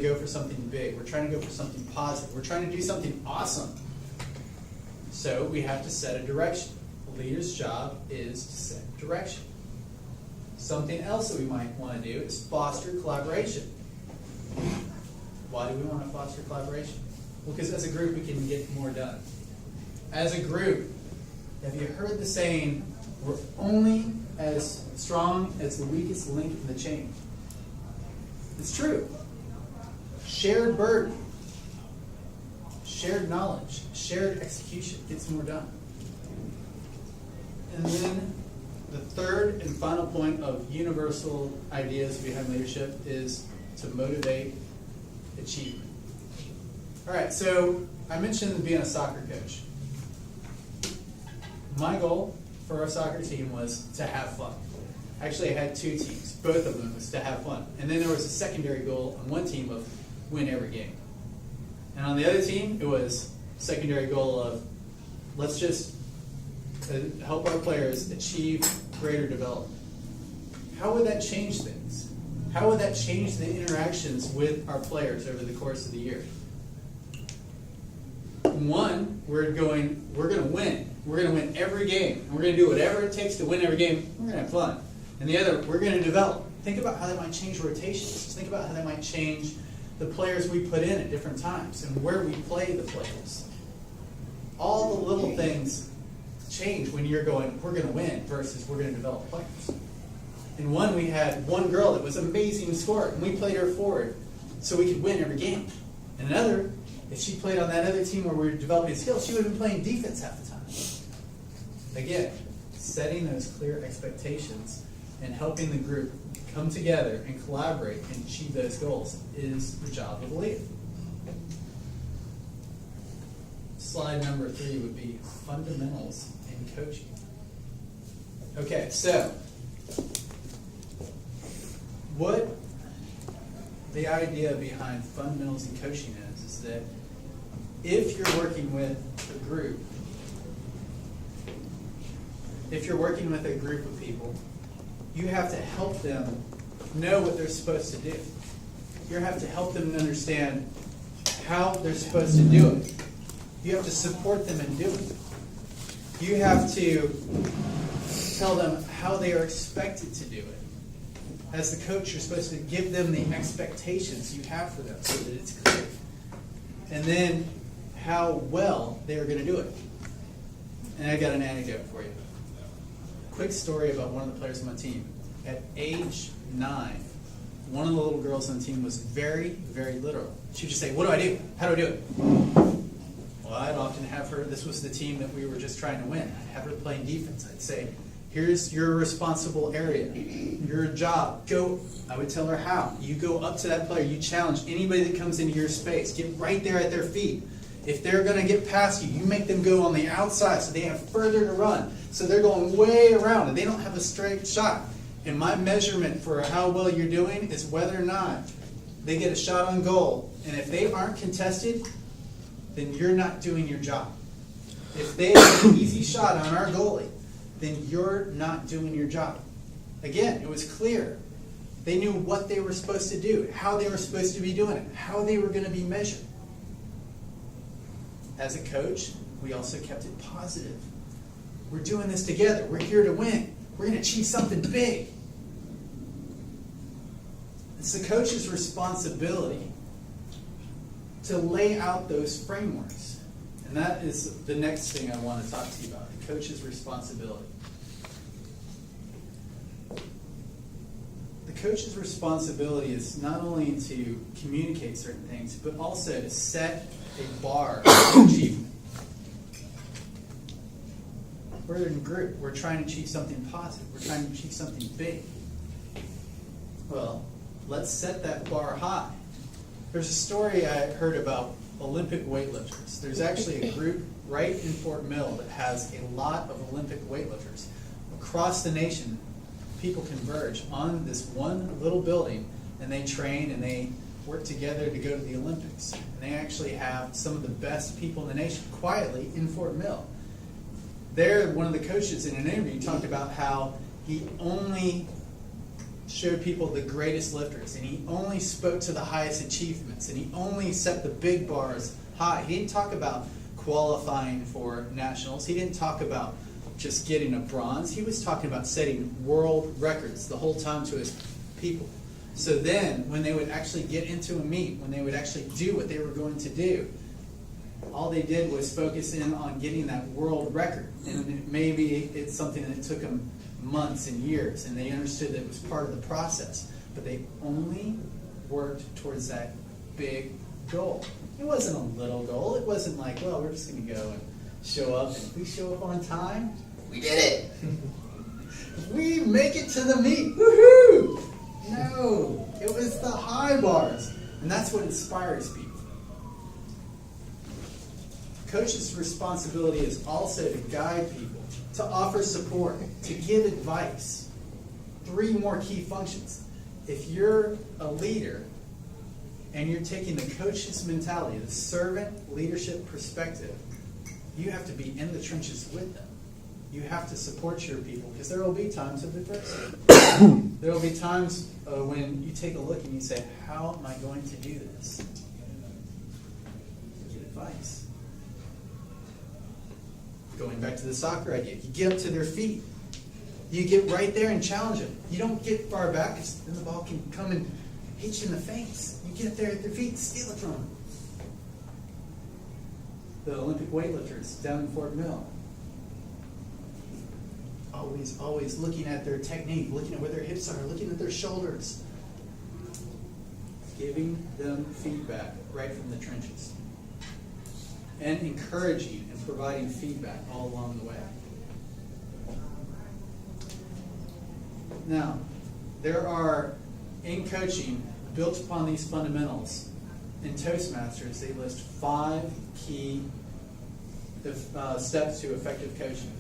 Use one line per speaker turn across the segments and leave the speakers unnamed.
go for something big. We're trying to go for something positive. We're trying to do something awesome. So we have to set a direction. A leader's job is to set direction. Something else that we might want to do is foster collaboration. Why do we want to foster collaboration? Well, because as a group, we can get more done. As a group, have you heard the saying, we're only as strong as the weakest link in the chain? It's true. Shared burden, shared knowledge, shared execution gets more done. And then the third and final point of universal ideas behind leadership is to motivate achievement. All right, so I mentioned being a soccer coach. My goal for our soccer team was to have fun. Actually, I had two teams. Both of them was to have fun. And then there was a secondary goal on one team of win every game. And on the other team, it was secondary goal of let's just help our players achieve greater development. How would that change things? How would that change the interactions with our players over the course of the year? One, we're going to win. We're going to win every game. And we're going to do whatever it takes to win every game. We're going to have fun. And the other, we're going to develop. Think about how that might change rotations. Think about how that might change the players we put in at different times and where we play the players. All the little things change when you're going, we're going to win versus we're going to develop players. In one, we had one girl that was amazing to score, and we played her forward so we could win every game. And another, if she played on that other team where we were developing skills, she would have been playing defense half the time. Again, setting those clear expectations and helping the group come together and collaborate and achieve those goals is the job of a leader. Slide number 3 would be fundamentals in coaching. Okay, so what the idea behind fundamentals in coaching is that if you're working with a group, of people, you have to help them know what they're supposed to do. You have to help them understand how they're supposed to do it. You have to support them in doing it. You have to tell them how they are expected to do it. As the coach, you're supposed to give them the expectations you have for them so that it's clear. And then how well they are going to do it. And I got an anecdote for you. Quick story about one of the players on my team. At age 9, one of the little girls on the team was very, very literal. She would just say, what do I do? How do I do it? Well, I'd often have her, this was the team that we were just trying to win. I'd have her playing defense. I'd say, here's your responsible area, your job. Go, I would tell her how. You go up to that player. You challenge anybody that comes into your space. Get right there at their feet. If they're going to get past you, you make them go on the outside so they have further to run. So they're going way around and they don't have a straight shot. And my measurement for how well you're doing is whether or not they get a shot on goal. And if they aren't contested, then you're not doing your job. If they have an easy shot on our goalie, then you're not doing your job. Again, it was clear. They knew what they were supposed to do, how they were supposed to be doing it, how they were going to be measured. As a coach, we also kept it positive. We're doing this together. We're here to win. We're going to achieve something big. It's the coach's responsibility to lay out those frameworks. And that is the next thing I want to talk to you about, the coach's responsibility. The coach's responsibility is not only to communicate certain things, but also to set a bar of achievement. We're in a group. We're trying to achieve something positive. We're trying to achieve something big. Well, let's set that bar high. There's a story I heard about Olympic weightlifters. There's actually a group right in Fort Mill that has a lot of Olympic weightlifters. Across the nation, people converge on this one little building, and they train and they work together to go to the Olympics. And they actually have some of the best people in the nation quietly in Fort Mill. There, one of the coaches in an interview talked about how he only showed people the greatest lifters, and he only spoke to the highest achievements, and he only set the big bars high. He didn't talk about qualifying for nationals. He didn't talk about just getting a bronze. He was talking about setting world records the whole time to his people. So then, when they would actually get into a meet, when they would actually do what they were going to do, all they did was focus in on getting that world record. And maybe it's something that took them months and years, and they understood that it was part of the process. But they only worked towards that big goal. It wasn't a little goal. It wasn't like, well, we're just going to go and show up. And if we show up on time, we did it. We make it to the meet. Woohoo! No, it was the high bars. And that's what inspires people. Coach's responsibility is also to guide people, to offer support, to give advice. 3 more key functions. If you're a leader and you're taking the coach's mentality, the servant leadership perspective, you have to be in the trenches with them. You have to support your people, because there will be times of adversity. There will be times when you take a look and you say, how am I going to do this? Get advice. Going back to the soccer idea, you get up to their feet. You get right there and challenge them. You don't get far back, because then the ball can come and hit you in the face. You get up there at their feet, steal it from them. The Olympic weightlifters down in Fort Mill. Always looking at their technique, looking at where their hips are, looking at their shoulders. Giving them feedback right from the trenches. And encouraging and providing feedback all along the way. Now, there are, in coaching, built upon these fundamentals, in Toastmasters, they list 5 key steps to effective coaching.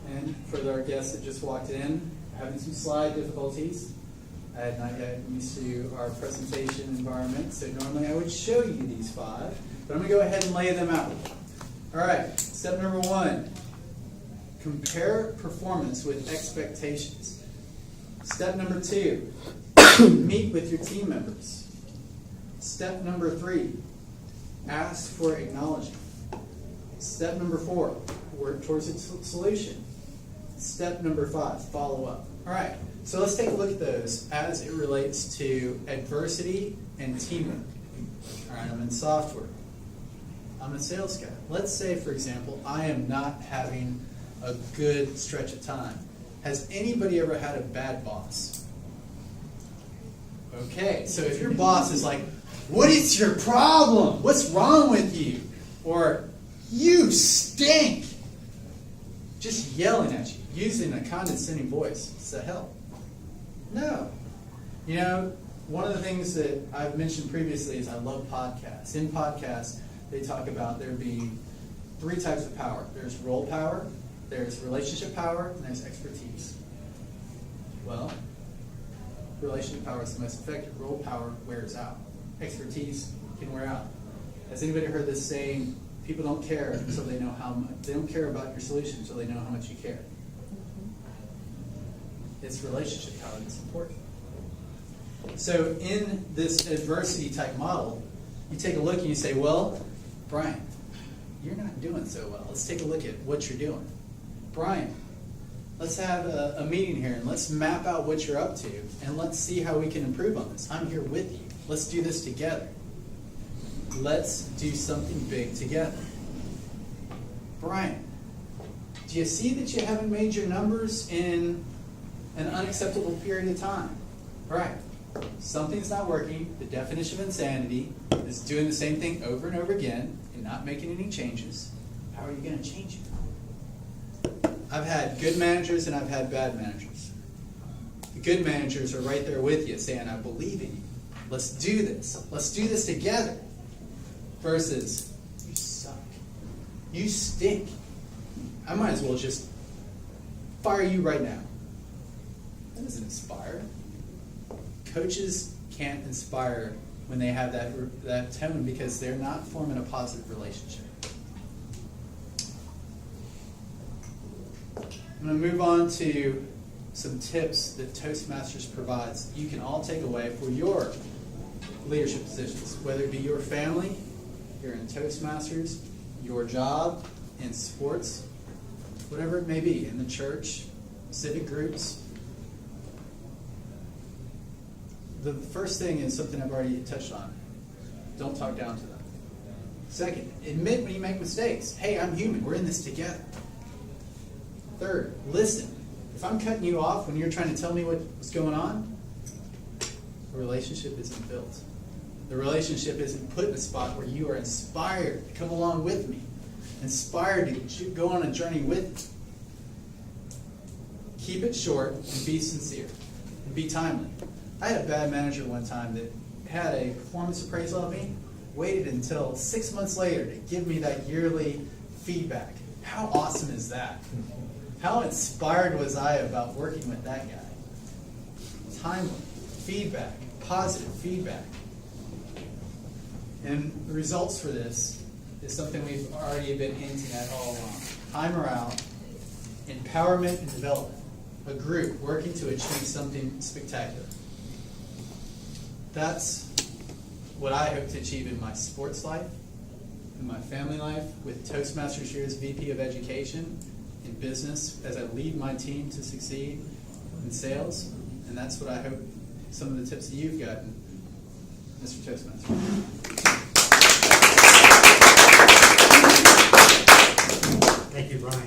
And for our guests that just walked in, having some slide difficulties. I had not yet used to our presentation environment, so normally I would show you these 5, but I'm going to go ahead and lay them out. All right, step number 1, compare performance with expectations. Step number 2, meet with your team members. Step number 3, ask for acknowledgement. Step number 4, work towards a solution. Step number 5, follow up. All right, so let's take a look at those as it relates to adversity and teamwork. All right, I'm in software. I'm a sales guy. Let's say, for example, I am not having a good stretch of time. Has anybody ever had a bad boss? Okay, so if your boss is like, what is your problem? What's wrong with you? Or, you stink. Just yelling at you, using a condescending voice. Does that help? No. You know, one of the things that I've mentioned previously is I love podcasts. In podcasts, they talk about there being 3 types of power. There's role power, there's relationship power, and there's expertise. Well, relationship power is the most effective. Role power wears out. Expertise can wear out. Has anybody heard this saying, people don't care so they know how much, they don't care about your solution so they know how much you care? It's relationship power that's important. So in this adversity type model, you take a look and you say, well, Brian, you're not doing so well. Let's take a look at what you're doing. Brian, let's have a meeting here and let's map out what you're up to and let's see how we can improve on this. I'm here with you. Let's do this together. Let's do something big together. Brian, do you see that you haven't made your numbers in an unacceptable period of time? Right. Something's not working. The definition of insanity is doing the same thing over and over again and not making any changes. How are you going to change it? I've had good managers and I've had bad managers. The good managers are right there with you saying, I believe in you. Let's do this. Let's do this together. Versus, you suck. You stink. I might as well just fire you right now. That doesn't inspire. Coaches can't inspire when they have that tone because they're not forming a positive relationship. I'm going to move on to some tips that Toastmasters provides you can all take away for your leadership positions, whether it be your family, here in Toastmasters, your job, in sports, whatever it may be, in the church, civic groups. The first thing is something I've already touched on. Don't talk down to them. Second, admit when you make mistakes. Hey, I'm human. We're in this together. Third, listen. If I'm cutting you off when you're trying to tell me what's going on, the relationship isn't built. The relationship isn't put in a spot where you are inspired to come along with me, inspired to go on a journey with me. Keep it short and be sincere and be timely. I had a bad manager one time that had a performance appraisal of me, waited until 6 months later to give me that yearly feedback. How awesome is that? How inspired was I about working with that guy? Timely feedback, positive feedback. And the results for this is something we've already been hinting at all along. High morale, empowerment and development. A group working to achieve something spectacular. That's what I hope to achieve in my sports life, in my family life, with Toastmasters here as VP of Education, in business, as I lead my team to succeed in sales. And that's what I hope some of the tips that you've gotten, Mr. Toastmaster.
Thank you, Brian.